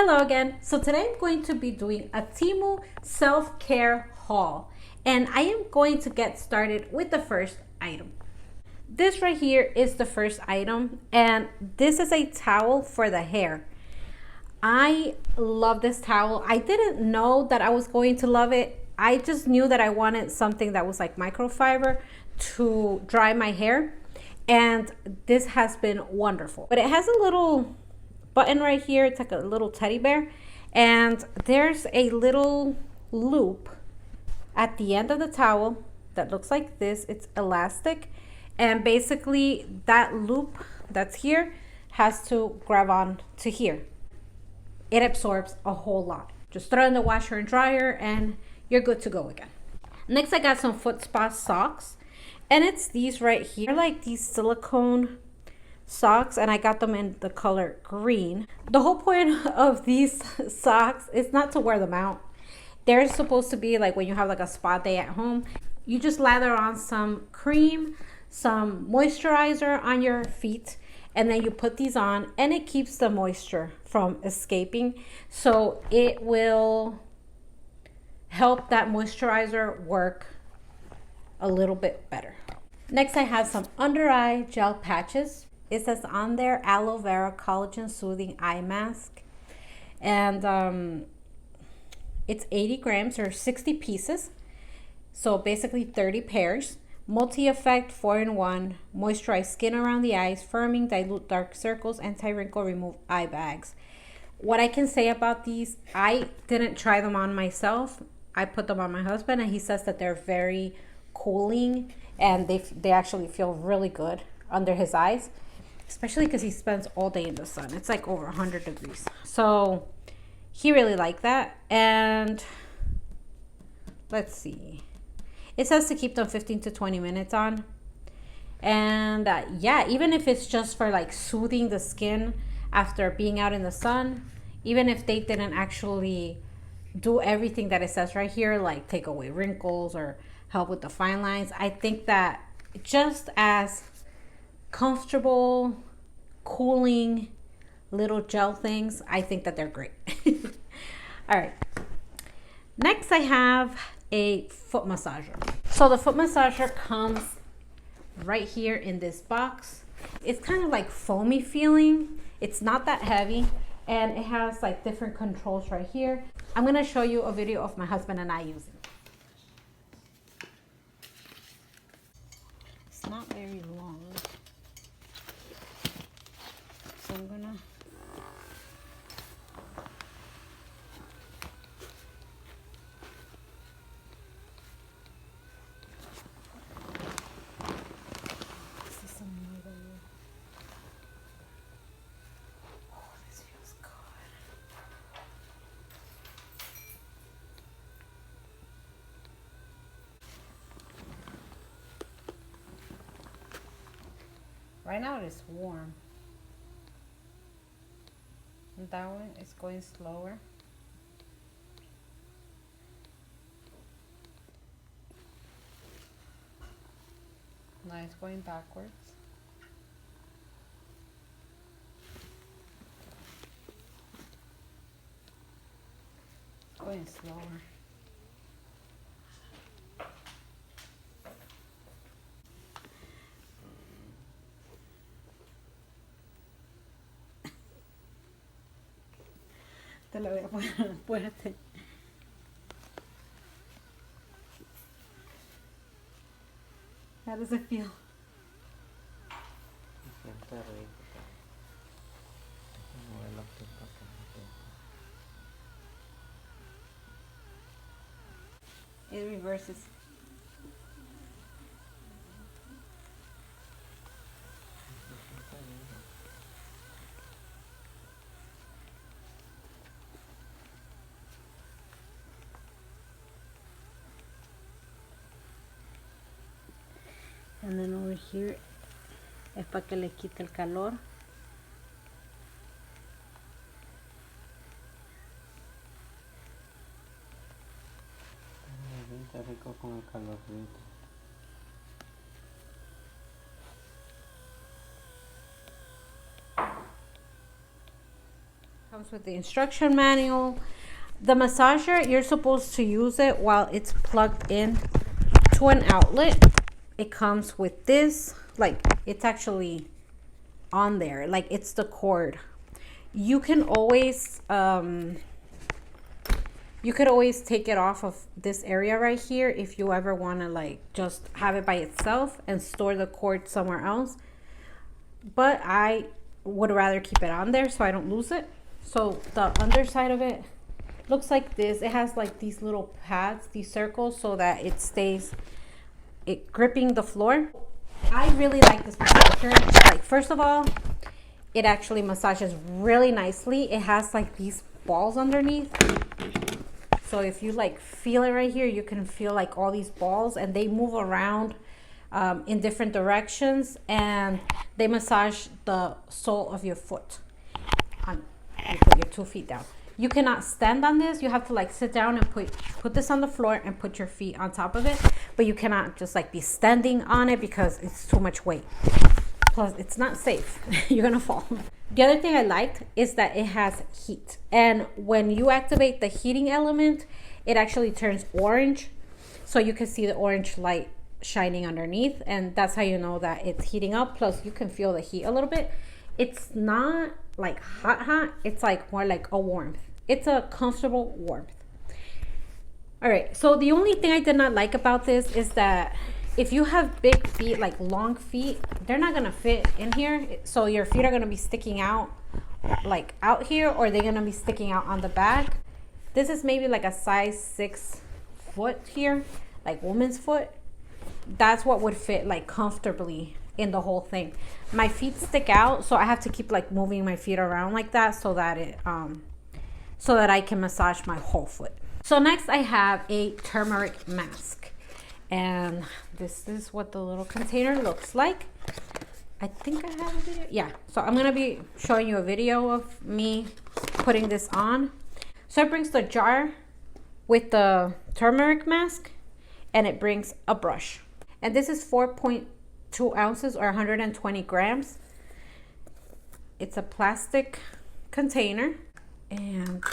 Hello again. So today I'm going to be doing a TEMU self-care haul, and I am going to get started with the first item. This right here is the first item, and this is a towel for the hair. I love this towel. I didn't know that I was going to love it. I just knew that I wanted something that was like microfiber to dry my hair, and this has been wonderful. But it has a little button right here. It's like a little teddy bear, and there's a little loop at the end of the towel that looks like this. It's elastic, and basically that loop that's here has to grab on to here. It absorbs a whole lot. Just throw it in the washer and dryer and you're good to go again. Next, I got some foot spa socks, and it's these right here. They're like these silicone socks, and I got them in the color green. The whole point of these socks is not to wear them out. They're supposed to be like when you have like a spa day at home, you just lather on some cream, some moisturizer on your feet, and then you put these on, and it keeps the moisture from escaping, so it will help that moisturizer work a little bit better. Next, I have some under eye gel patches. It says on there aloe vera collagen soothing eye mask, and it's 80 grams or 60 pieces, so basically 30 pairs. Multi-effect 4-in-1, moisturize skin around the eyes, firming, dilute dark circles, anti-wrinkle, remove eye bags. What I can say about these, I didn't try them on myself. I put them on my husband, and he says that they're very cooling, and they actually feel really good under his eyes, especially because he spends all day in the sun. It's like over 100 degrees. So he really liked that. And let's see. It says to keep them 15 to 20 minutes on. And yeah, even if it's just for like soothing the skin after being out in the sun, even if they didn't actually do everything that it says right here, like take away wrinkles or help with the fine lines, I think that just as comfortable, cooling little gel things, I think that they're great. All right. Next, I have a foot massager. So the foot massager comes right here in this box. It's kind of like foamy feeling. It's not that heavy, and it has like different controls right here. I'm gonna show you a video of my husband and I using it. It's not very long, so I'm gonna right now it is warm. And that one is going slower. Now it's going backwards. It's going slower. Te lo voy a poner fuerte. How does it feel? It reverses. And then over here es para que le quite el calor. Está rico con el calorcito. How Comes with the instruction manual. The massager, you're supposed to use it while it's plugged in to an outlet. It comes with this, like it's actually on there, like it's the cord. You can always take it off of this area right here if you ever want to like just have it by itself and store the cord somewhere else. But I would rather keep it on there so I don't lose it. So the underside of it looks like this. It has like these little pads, these circles, so that it stays gripping the floor. I really like this massager. Like, first of all, it actually massages really nicely. It has like these balls underneath. So if you like feel it right here, you can feel like all these balls, and they move around in different directions, and they massage the sole of your foot. You put your 2 feet down. You cannot stand on this. You have to like sit down and put this on the floor and put your feet on top of it. But you cannot just like be standing on it because it's too much weight. Plus, it's not safe. You're gonna fall. The other thing I liked is that it has heat. And when you activate the heating element, it actually turns orange. So you can see the orange light shining underneath. And that's how you know that it's heating up. Plus, you can feel the heat a little bit. It's not like hot. It's like more like a warmth. It's a comfortable warmth. All right. So the only thing I did not like about this is that if you have big feet, like long feet, they're not going to fit in here. So your feet are going to be sticking out like out here, or they're going to be sticking out on the back. This is maybe like a size 6 foot here, like woman's foot. That's what would fit like comfortably in the whole thing. My feet stick out, so I have to keep like moving my feet around like that so that it so that I can massage my whole foot. So next I have a turmeric mask, and this is what the little container looks like. I think I have a video. Yeah, so I'm gonna be showing you a video of me putting this on. So it brings the jar with the turmeric mask, and it brings a brush, and this is 4.2 ounces or 120 grams. It's a plastic container, and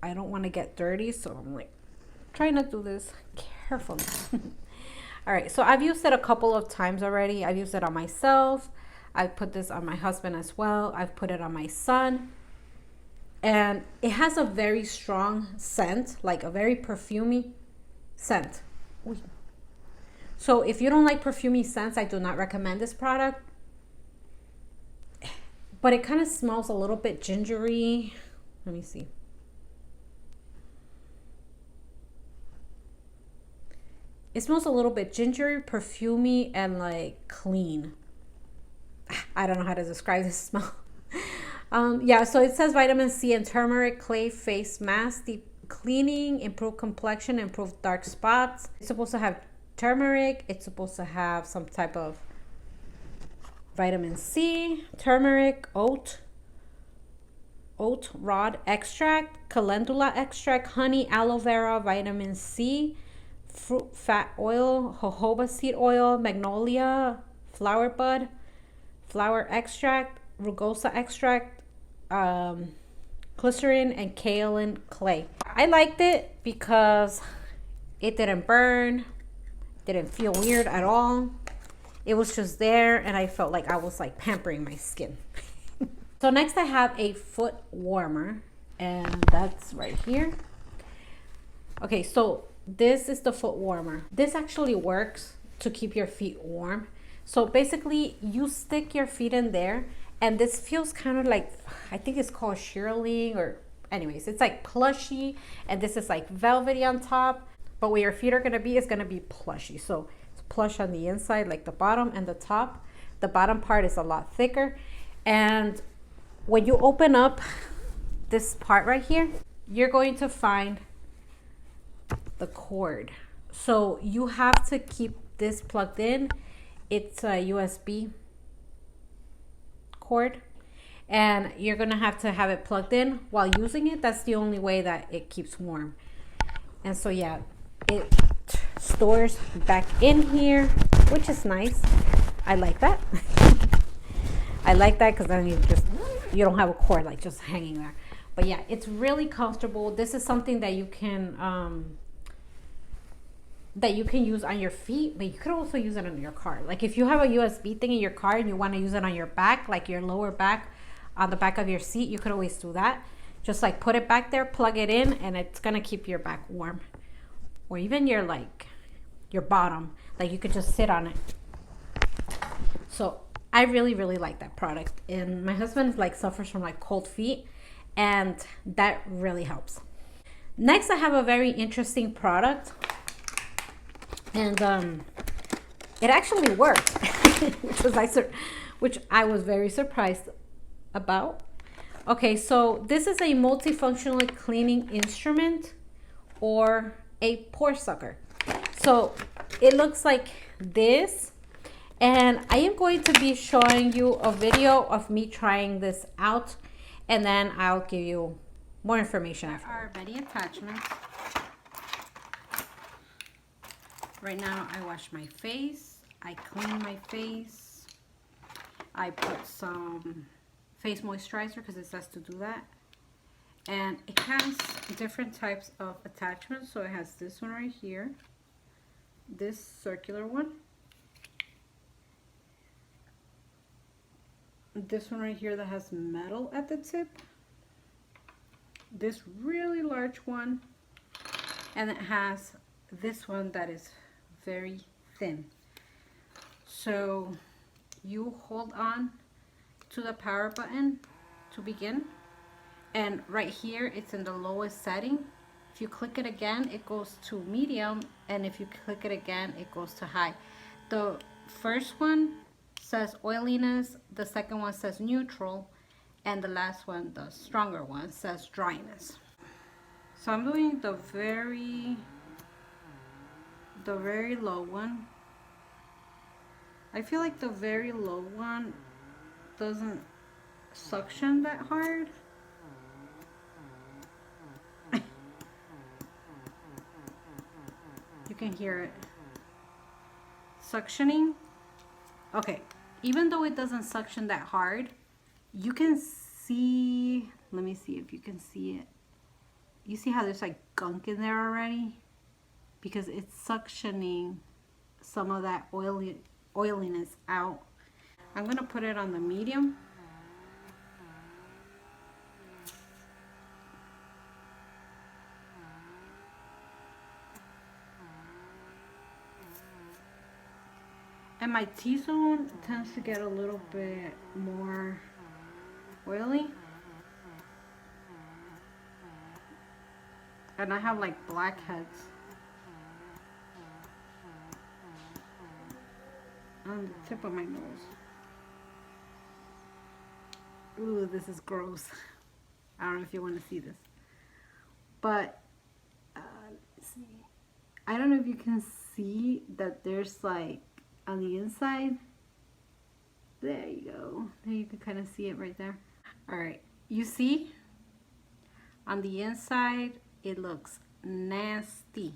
I don't want to get dirty, so I'm like trying to do this carefully. All right, so I've used it a couple of times already. I've used it on myself. I've put this on my husband as well. I've put it on my son, and it has a very strong scent, like a very perfumey scent. Ooh. So if you don't like perfumey scents, I do not recommend this product. But it kind of smells a little bit gingery. Let me see. It smells a little bit gingery, perfumey, and like clean. I don't know how to describe this smell. Yeah, so it says vitamin C and turmeric clay face mask, deep cleaning, improve complexion, improve dark spots. It's supposed to have turmeric. It's supposed to have some type of vitamin C, turmeric, oat rod extract, calendula extract, honey, aloe vera, vitamin C, fruit fat oil, jojoba seed oil, magnolia, flower bud, flower extract, rugosa extract, glycerin, and kaolin clay. I liked it because it didn't burn, didn't feel weird at all. It was just there, and I felt like I was like pampering my skin. So next I have a foot warmer, and that's right here. Okay, so this is the foot warmer. This actually works to keep your feet warm. So basically you stick your feet in there, and this feels kind of like, I think it's called shearling, or anyways, it's like plushy, and this is like velvety on top, but where your feet are gonna be is gonna be plushy. So it's plush on the inside, like the bottom and the top. The bottom part is a lot thicker, and when you open up this part right here, you're going to find the cord. So you have to keep this plugged in. It's a USB cord, and you're gonna have to have it plugged in while using it. That's the only way that it keeps warm. And so yeah, it stores back in here, which is nice. I like that. I like that because then you don't have a cord like just hanging there. But yeah, it's really comfortable. This is something that you can use on your feet, but you could also use it on your car. Like if you have a USB thing in your car and you want to use it on your back, like your lower back, on the back of your seat, you could always do that. Just like put it back there, plug it in, and it's gonna keep your back warm. Or even your bottom, like you could just sit on it. So I really, really like that product. And my husband like suffers from like cold feet, and that really helps. Next, I have a very interesting product, and it actually worked, which I was very surprised about. Okay, so this is a multifunctional cleaning instrument, or a pore sucker. So it looks like this, and I am going to be showing you a video of me trying this out, and then I'll give you more information after. There are many attachments. Right now I wash my face, I clean my face, I put some face moisturizer because it says to do that. And it has different types of attachments. So it has this one right here, this circular one, this one right here that has metal at the tip, this really large one, and it has this one that is very thin. So you hold on to the power button to begin, and right here it's in the lowest setting. If you click it again, it goes to medium, and if you click it again, it goes to high. The first one says oiliness, the second one says neutral, and the last one, the stronger one, says dryness. So I'm doing the very low one. I feel like the very low one doesn't suction that hard. You can hear it suctioning. Okay, even though it doesn't suction that hard, you can see, let me see if you can see it. You see how there's like gunk in there already? Because it's suctioning some of that oiliness out. I'm gonna put it on the medium. And my T-zone tends to get a little bit more oily. And I have like blackheads on the tip of my nose. Ooh, this is gross. I don't know if you want to see this. But, let's see. I don't know if you can see that there's like, on the inside, there you go. There you can kind of see it right there. All right, you see? On the inside, it looks nasty.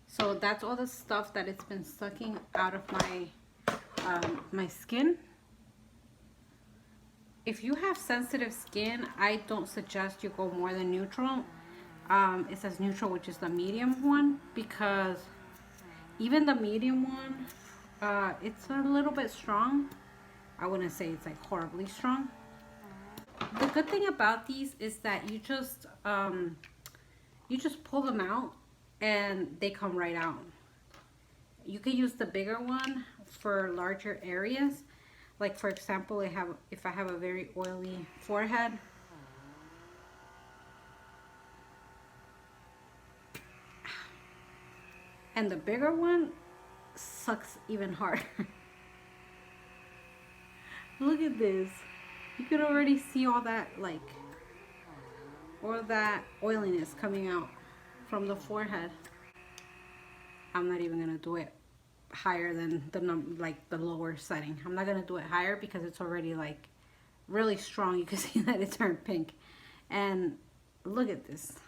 So that's all the stuff that it's been sucking out of my skin. If you have sensitive skin, I don't suggest you go more than neutral. It says neutral, which is the medium one, because even the medium one, it's a little bit strong. I wouldn't say it's like horribly strong. The good thing about these is that you just pull them out and they come right out. You can use the bigger one for larger areas. Like for example, if I have a very oily forehead, and the bigger one sucks even harder. Look at this. You can already see all that oiliness coming out from the forehead. I'm not even gonna do it higher than the lower setting. I'm not gonna do it higher because it's already like really strong. You can see that it turned pink. And look at this.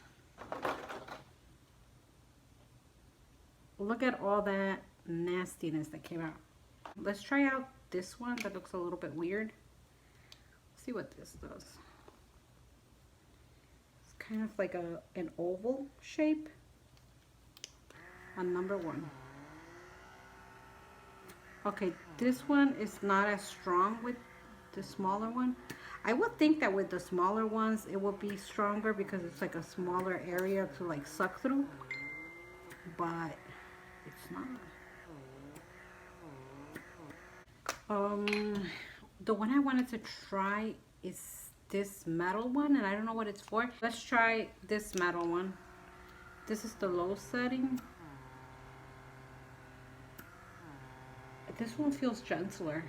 Look at all that nastiness that came out. Let's try out this one that looks a little bit weird. See what this does. kind of like an oval shape on number 1. Okay, this one is not as strong with the smaller one. I would think that with the smaller ones it would be stronger because it's like a smaller area to like suck through, but it's not. The one I wanted to try is this metal one, and I don't know what it's for. Let's try this metal one. This is the low setting. This one feels gentler.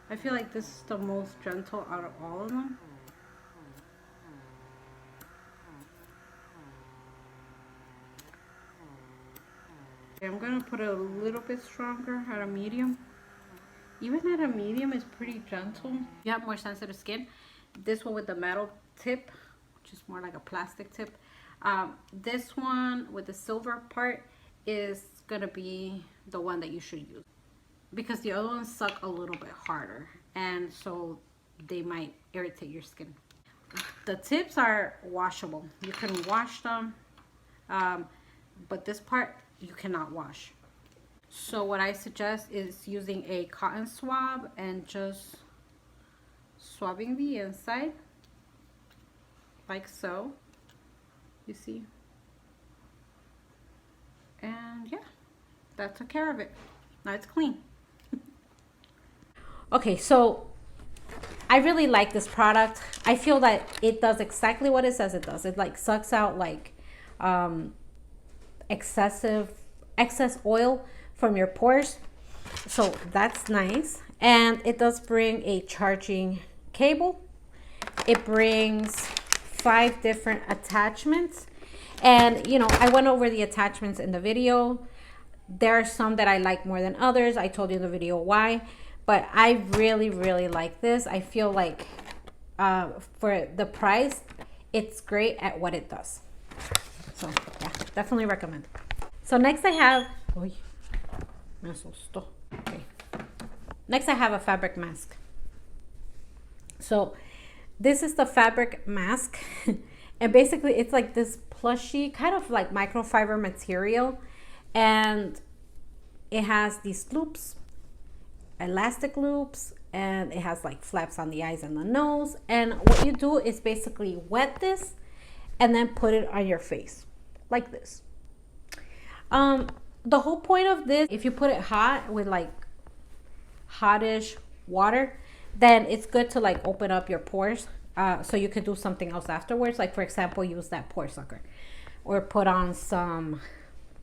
I feel like this is the most gentle out of all of them. I'm gonna put it a little bit stronger at a medium. Even at a medium is pretty gentle. If you have more sensitive skin, this one with the metal tip, which is more like a plastic tip, this one with the silver part is gonna be the one that you should use, because the other ones suck a little bit harder, and so they might irritate your skin. The tips are washable. You can wash them, but this part you cannot wash. So what I suggest is using a cotton swab and just swabbing the inside like so, you see, and yeah, that took care of it. Now it's clean. Okay, so I really like this product. I feel that it does exactly what it says it does. It like sucks out like excess oil from your pores, so that's nice. And it does bring a charging cable. It brings 5 different attachments, and you know, I went over the attachments in the video. There are some that I like more than others. I told you in the video why, but I really like this. I feel like for the price, it's great at what it does. So yeah, definitely recommend. So next I have, okay. Next I have a fabric mask. So this is the fabric mask, and basically it's like this plushy kind of like microfiber material, and it has these loops, elastic loops, and it has like flaps on the eyes and the nose. And what you do is basically wet this and then put it on your face like this. The whole point of this, if you put it hot with like hottish water, then it's good to like open up your pores, so you could do something else afterwards, like for example use that pore sucker, or put on some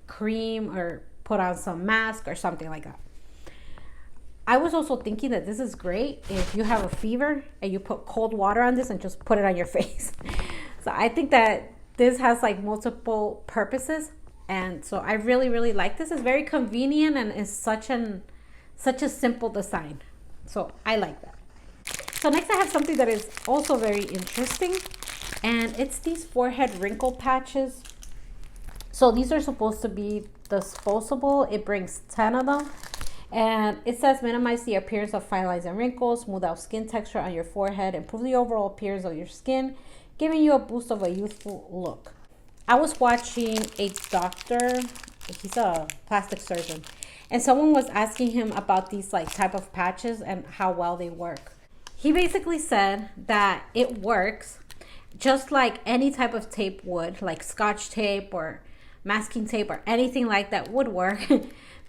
cream, or put on some mask or something like that. I was also thinking that this is great if you have a fever and you put cold water on this and just put it on your face. So I think that this has like multiple purposes, and so I really like this. It's very convenient and is such a simple design, so I like that. So next I have something that is also very interesting, and it's these forehead wrinkle patches. So these are supposed to be disposable. It brings 10 of them, and it says minimize the appearance of fine lines and wrinkles, smooth out skin texture on your forehead, improve the overall appearance of your skin, giving you a boost of a youthful look. I was watching a doctor, he's a plastic surgeon, and someone was asking him about these like type of patches and how well they work. He basically said that it works just like any type of tape would, like Scotch tape or masking tape or anything like that would work,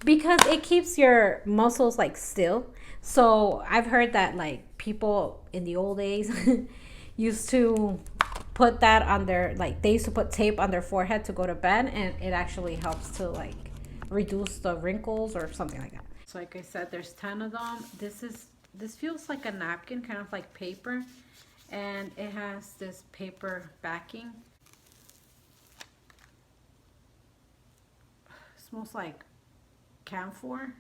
because it keeps your muscles like still. So I've heard that like people in the old days used to put that on their, like they used to put tape on their forehead to go to bed, and it actually helps to like reduce the wrinkles or something like that. So like I said, there's 10 of them. This feels like a napkin, kind of like paper, and it has this paper backing. It smells like camphor.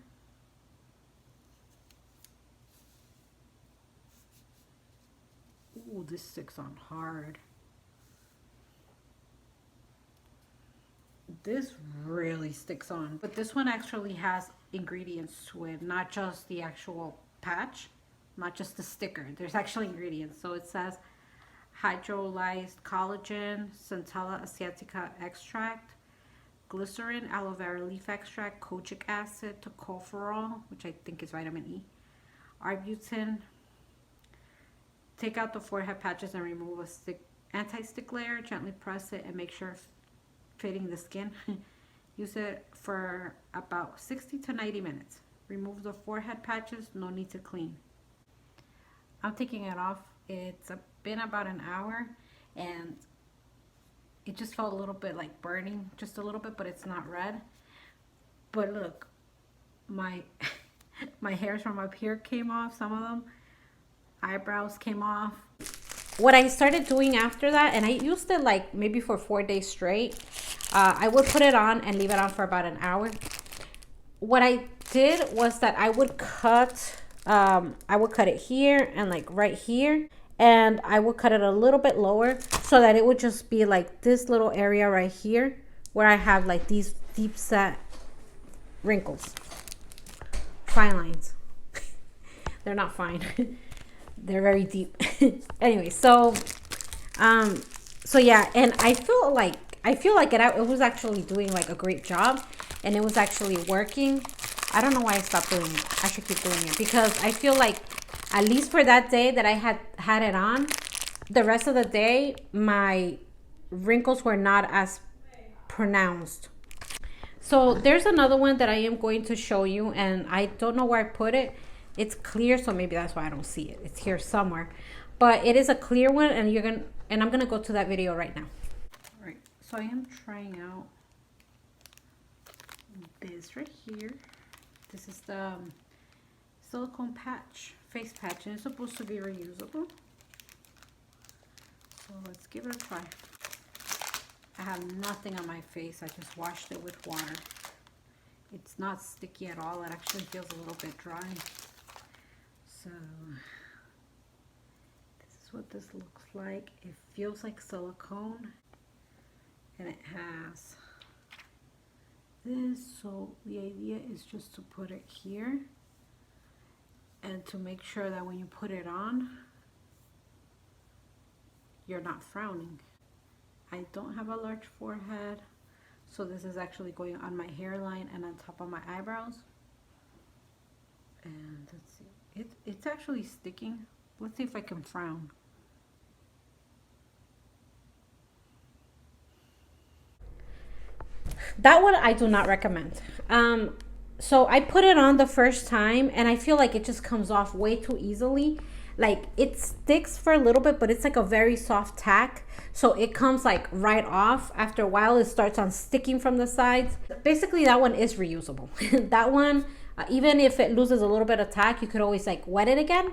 Ooh, this sticks on hard. This really sticks on, but this one actually has ingredients to it, not just the actual patch, not just the sticker. There's actually ingredients. So it says hydrolyzed collagen, Centella asiatica extract, glycerin, aloe vera leaf extract, kojic acid, tocopherol, which I think is vitamin E, arbutin. Take out the forehead patches and remove a anti-stick layer. Gently press it and make sure fitting the skin. Use it for about 60 to 90 minutes. Remove the forehead patches, no need to clean. I'm taking it off. It's been about an hour and it just felt a little bit like burning, just a little bit, but it's not red. But look, my my hairs from up here came off, some of them. Eyebrows came off. What I started doing after that, and I used it like maybe for 4 days straight, I would put it on and leave it on for about an hour. What I did was that I would cut it here and like right here, and I would cut it a little bit lower so that it would just be like this little area right here where I have like these deep set wrinkles, fine lines. They're not fine. They're very deep. Anyway, so yeah, and I feel like it was actually doing like a great job, and it was actually working. I don't know why I stopped doing it. I should keep doing it because I feel like at least for that day that I had it on, the rest of the day my wrinkles were not as pronounced. So there's another one that I am going to show you, and I don't know where I put it. It's clear, so maybe that's why I don't see it. It's here somewhere, but it is a clear one, and I'm gonna go to that video right now. All right, so I am trying out this right here. This is the silicone patch, face patch, and it's supposed to be reusable. So let's give it a try. I have nothing on my face. I just washed it with water. It's not sticky at all. It actually feels a little bit dry. So this is what this looks like. It feels like silicone, and it has this. So the idea is just to put it here and to make sure that when you put it on, you're not frowning. I don't have a large forehead, so this is actually going on my hairline and on top of my eyebrows. And let's see. It's actually sticking. Let's see if I can frown. That one I do not recommend. So I put it on the first time, and I feel like it just comes off way too easily. Like it sticks for a little bit, but it's like a very soft tack. So it comes like right off. After a while, it starts on sticking from the sides. Basically, that one is reusable. That one, even if it loses a little bit of tack, you could always like wet it again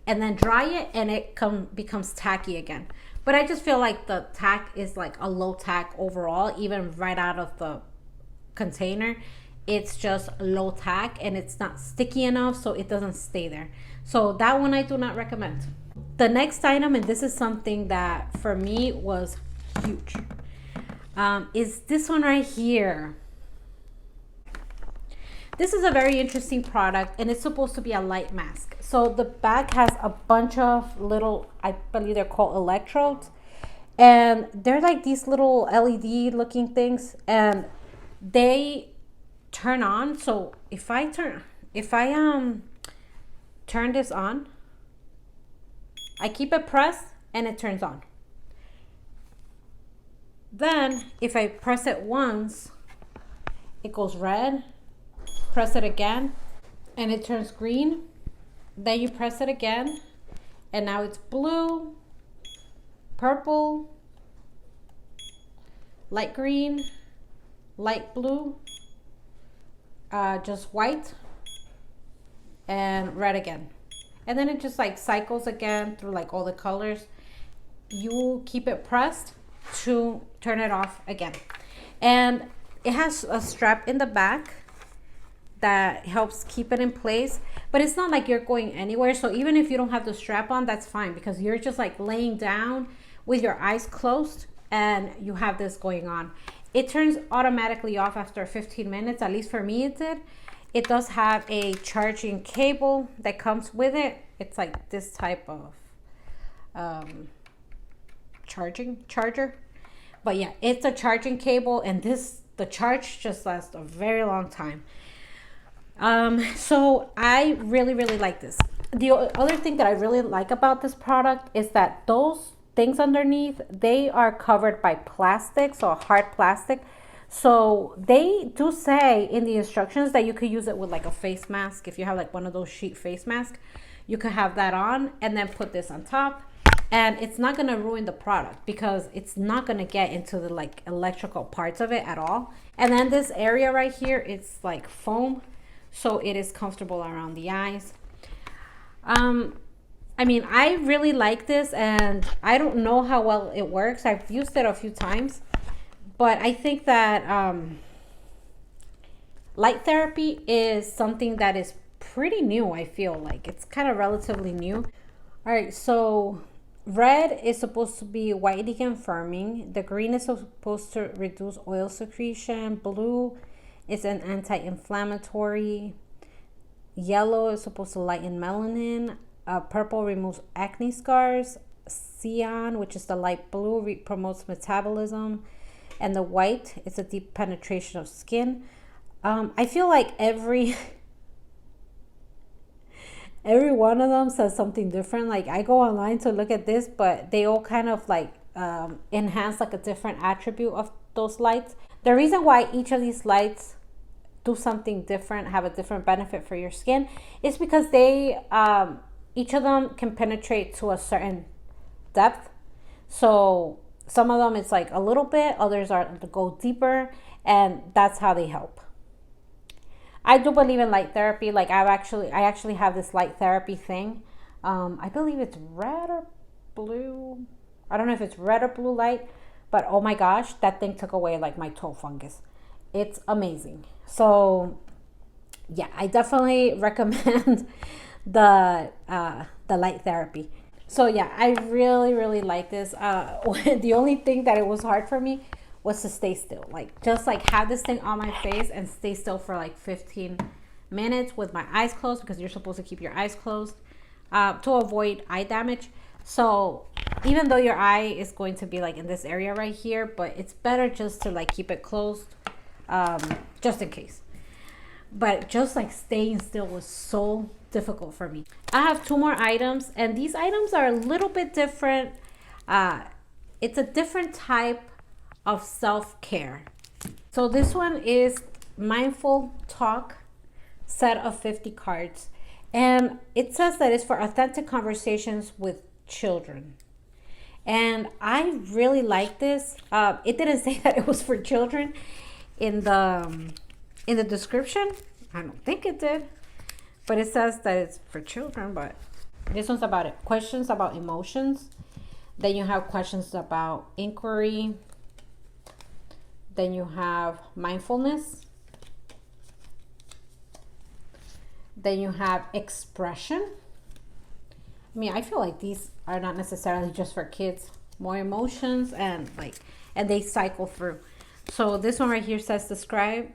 and then dry it, and it becomes tacky again. But I just feel like the tack is like a low tack overall, even right out of the container. It's just low tack and it's not sticky enough, so it doesn't stay there. So that one I do not recommend. The next item, and this is something that for me was huge, is this one right here. This is a very interesting product, and it's supposed to be a light mask. So the back has a bunch of little, I believe they're called electrodes, and they're like these little LED looking things, and they turn on. So if I turn this on, I keep it pressed and it turns on. Then if I press it once, it goes red. Press it again and it turns green. Then you press it again and now it's blue, purple, light green, light blue, just white, and red again. And then it just like cycles again through like all the colors. You keep it pressed to turn it off again. And it has a strap in the back that helps keep it in place, but it's not like you're going anywhere. So even if you don't have the strap on, that's fine, because you're just like laying down with your eyes closed and you have this going on. It turns automatically off after 15 minutes, at least for me it did. It does have a charging cable that comes with it. It's like this type of charger. But yeah, it's a charging cable, and the charge just lasts a very long time. So I really like this. The other thing that I really like about this product is that those things underneath, they are covered by plastic, so hard plastic. So they do say in the instructions that you could use it with like a face mask. If you have like one of those sheet face masks, you could have that on and then put this on top, and it's not going to ruin the product because it's not going to get into the like electrical parts of it at all. And then this area right here, it's like foam, so it is comfortable around the eyes. I mean, I really like this, and I don't know how well it works. I've used it a few times, but I think that light therapy is something that is pretty new. I feel like it's kind of relatively new. All right, so red is supposed to be whitening and firming. The green is supposed to reduce oil secretion. Blue is an anti-inflammatory. Yellow is supposed to lighten melanin. Purple removes acne scars. Cyan, which is the light blue, promotes metabolism. And the white is a deep penetration of skin. I feel like every one of them says something different. Like I go online to look at this, but they all kind of like enhance like a different attribute of those lights. The reason why each of these lights do something different, have a different benefit for your skin, is because they each of them can penetrate to a certain depth. So some of them it's like a little bit, others are to go deeper, and that's how they help. I do believe in light therapy. Like I actually have this light therapy thing. I believe it's red or blue. I don't know if it's red or blue light, but oh my gosh, that thing took away like my toe fungus. It's amazing. So yeah, I definitely recommend the light therapy. So yeah, I really like this. The only thing that it was hard for me was to stay still. Like just like have this thing on my face and stay still for like 15 minutes with my eyes closed, because you're supposed to keep your eyes closed to avoid eye damage. So even though your eye is going to be like in this area right here, but it's better just to like keep it closed just in case. But just like staying still was so difficult for me. I have 2 more items, and these items are a little bit different. It's a different type of self-care. So this one is Mindful Talk set of 50 cards, and it says that it's for authentic conversations with children. And I really like this. It didn't say that it was for children in the description. I don't think it did, but it says that it's for children. But this one's about it. Questions about emotions. Then you have questions about inquiry. Then you have mindfulness. Then you have expression. I mean, I feel like these are not necessarily just for kids. More emotions and they cycle through. So this one right here says, describe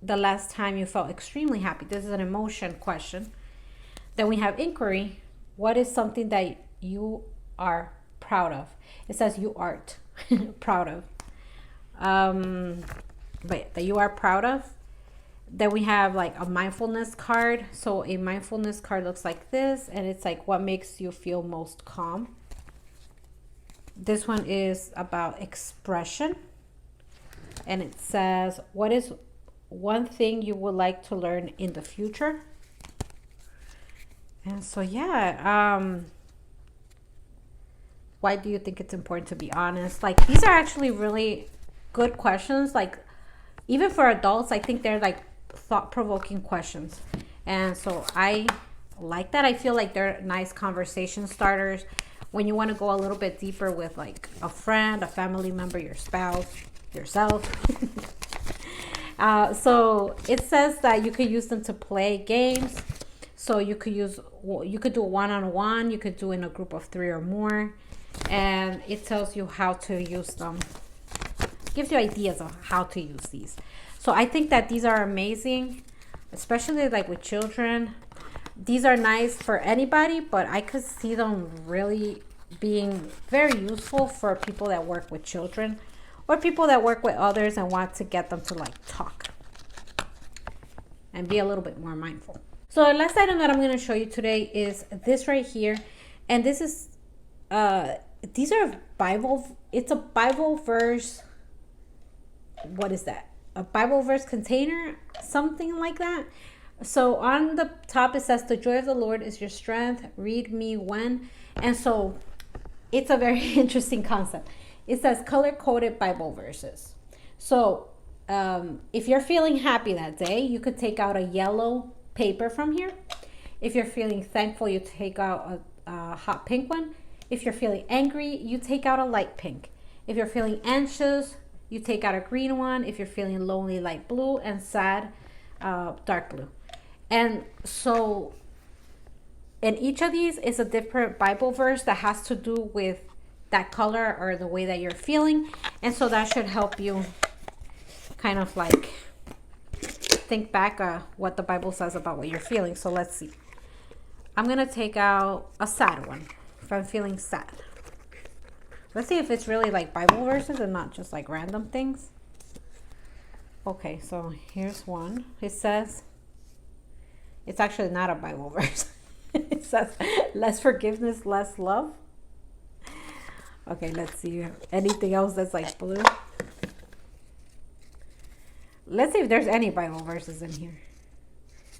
the last time you felt extremely happy. This is an emotion question. Then we have inquiry. What is something that you are proud of? It says you aren't proud of. But that you are proud of. Then we have like a mindfulness card. So a mindfulness card looks like this, and it's like what makes you feel most calm. This one is about expression, and it says, what is one thing you would like to learn in the future? And so yeah, why do you think it's important to be honest? Like these are actually really good questions. Like even for adults, I think they're like thought-provoking questions, and so I like that. I feel like they're nice conversation starters when you want to go a little bit deeper with like a friend, a family member, your spouse, yourself. So it says that you could use them to play games. So you could do one-on-one, you could do in a group of 3 or more, and it tells you how to use them. Gives you ideas of how to use these. So I think that these are amazing, especially like with children. These are nice for anybody, but I could see them really being very useful for people that work with children or people that work with others and want to get them to like talk and be a little bit more mindful. So the last item that I'm going to show you today is this right here. And this is, these are Bible, it's a Bible verse. What is that? A Bible verse container, something like that. So on the top, it says, the joy of the Lord is your strength. Read me when. And so it's a very interesting concept. It says color-coded Bible verses. So if you're feeling happy that day, you could take out a yellow paper from here. If you're feeling thankful, you take out a hot pink one. If you're feeling angry, you take out a light pink. If you're feeling anxious, you take out a green one. If you're feeling lonely, light blue, and sad, dark blue. And so in each of these is a different Bible verse that has to do with that color or the way that you're feeling. And so that should help you kind of like think back what the Bible says about what you're feeling. So let's see. I'm going to take out a sad one if I'm feeling sad. Let's see if it's really like Bible verses and not just like random things. Okay, so here's one. It says, it's actually not a Bible verse. It says, less forgiveness, less love. Okay, let's see. Anything else that's like blue? Let's see if there's any Bible verses in here.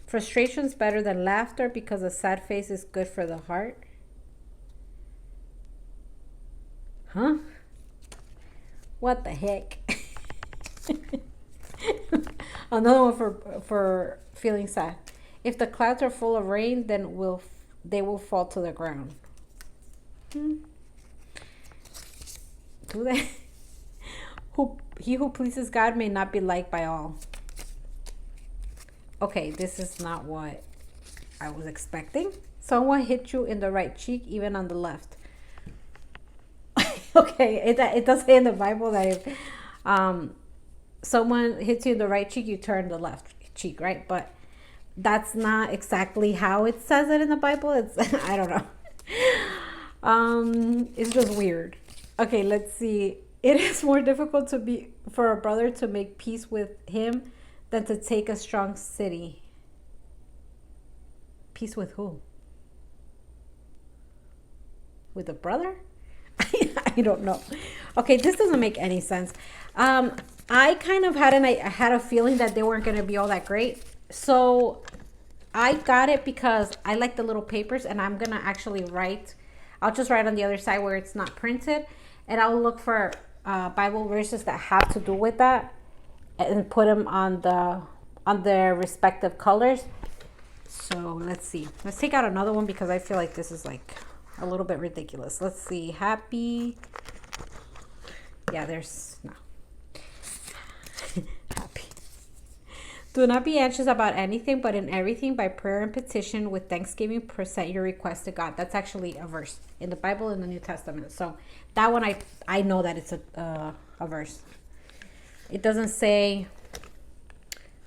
Frustration's better than laughter because a sad face is good for the heart. Huh? What the heck? Another one for feeling sad. If the clouds are full of rain, then they will fall to the ground. Do they? He who pleases God may not be liked by all. Okay, this is not what I was expecting. Someone hit you in the right cheek, even on the left. Okay, it does say in the Bible that if someone hits you in the right cheek, you turn the left cheek, right? But that's not exactly how it says it in the Bible. It's I don't know. It's just weird. Okay, let's see. It is more difficult for a brother to make peace with him than to take a strong city. Peace with who? With a brother? I don't know. Okay, this doesn't make any sense. I kind of had a feeling that they weren't going to be all that great. So I got it because I like the little papers, and I'm going to actually write. I'll just write on the other side where it's not printed, and I'll look for Bible verses that have to do with that and put them on their respective colors. So let's see. Let's take out another one because I feel like this is like a little bit ridiculous. Let's see. Happy. Yeah, there's no. Happy. Do not be anxious about anything, but in everything by prayer and petition with thanksgiving present your request to God. That's actually a verse in the Bible in the New Testament. So that one I know that it's a verse. It doesn't say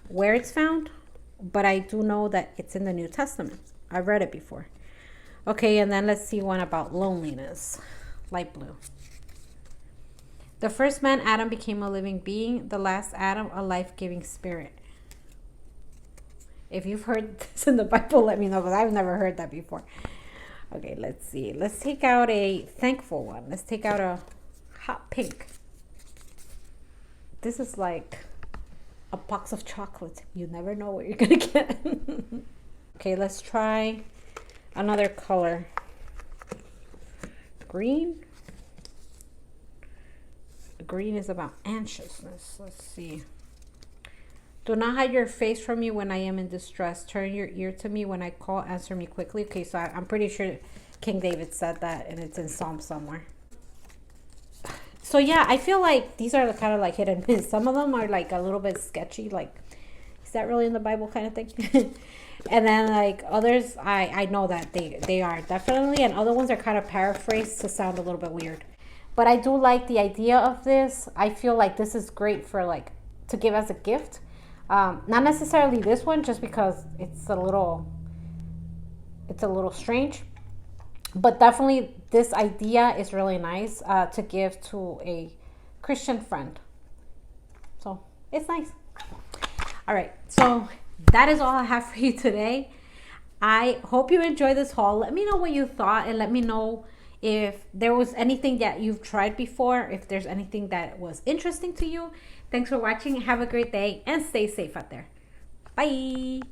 where it's found, but I do know that it's in the New Testament. I've read it before. Okay, and then let's see one about loneliness. Light blue. The first man, Adam, became a living being. The last Adam, a life-giving spirit. If you've heard this in the Bible, let me know, because I've never heard that before. Okay, let's see. Let's take out a thankful one. Let's take out a hot pink. This is like a box of chocolates. You never know what you're going to get. Okay, let's try another color. Green. Green is about anxiousness. Let's see. Do not hide your face from me when I am in distress. Turn your ear to me when I call. Answer me quickly. Okay, so I'm pretty sure King David said that, and it's in Psalm somewhere. So yeah, I feel like these are kind of like hit and miss. Some of them are like a little bit sketchy, like, is that really in the Bible kind of thing? And then like others, I know that they are definitely, and other ones are kind of paraphrased to sound a little bit weird. But I do like the idea of this. I feel like this is great for like to give as a gift. Not necessarily this one, just because it's a little strange, but definitely this idea is really nice to give to a Christian friend. So it's nice. All right, so that is all I have for you today. I hope you enjoyed this haul. Let me know what you thought, and let me know if there was anything that you've tried before, if there's anything that was interesting to you. Thanks for watching. Have a great day and stay safe out there. Bye.